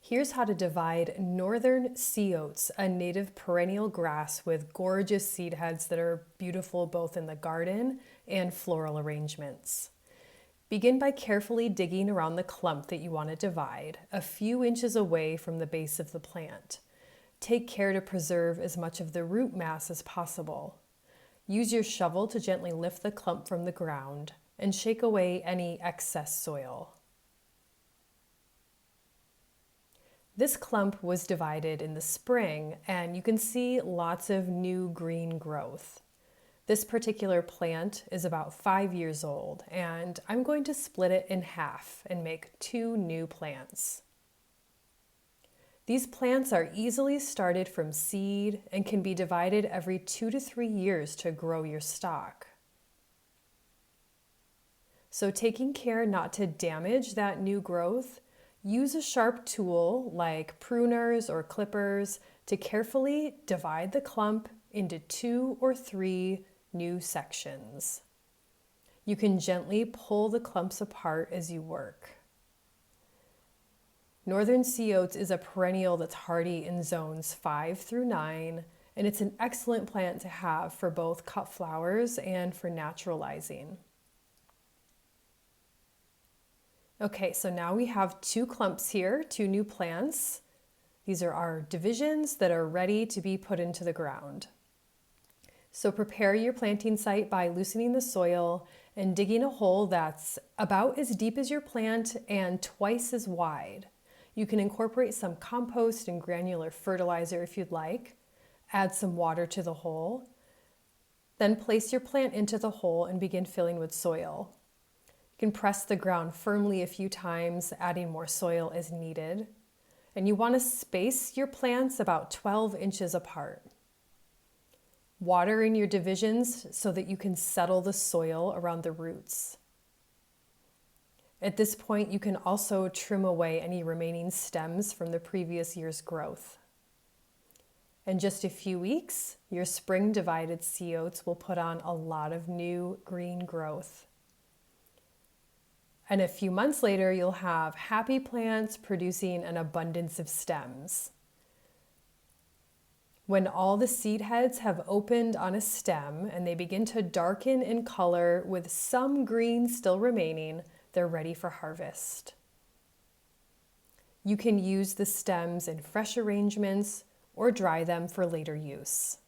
Here's how to divide Northern Sea Oats, a native perennial grass with gorgeous seed heads that are beautiful both in the garden and floral arrangements. Begin by carefully digging around the clump that you want to divide, a few inches away from the base of the plant. Take care to preserve as much of the root mass as possible. Use your shovel to gently lift the clump from the ground and shake away any excess soil. This clump was divided in the spring, and you can see lots of new green growth. This particular plant is about 5 years old, and I'm going to split it in half and make 2 new plants. These plants are easily started from seed and can be divided every 2 to 3 years to grow your stock. So taking care not to damage that new growth, use a sharp tool like pruners or clippers to carefully divide the clump into 2 or 3 new sections. You can gently pull the clumps apart as you work. Northern Sea Oats is a perennial that's hardy in zones 5 through 9, and it's an excellent plant to have for both cut flowers and for naturalizing. Okay, so now we have 2 clumps here, 2 new plants. These are our divisions that are ready to be put into the ground. So prepare your planting site by loosening the soil and digging a hole that's about as deep as your plant and twice as wide. You can incorporate some compost and granular fertilizer if you'd like. Add some water to the hole. Then place your plant into the hole and begin filling with soil. You can press the ground firmly a few times, adding more soil as needed. And you want to space your plants about 12 inches apart. Water in your divisions so that you can settle the soil around the roots. At this point, you can also trim away any remaining stems from the previous year's growth. In just a few weeks, your spring divided sea oats will put on a lot of new green growth. And a few months later, you'll have happy plants producing an abundance of stems. When all the seed heads have opened on a stem and they begin to darken in color with some green still remaining, they're ready for harvest. You can use the stems in fresh arrangements or dry them for later use.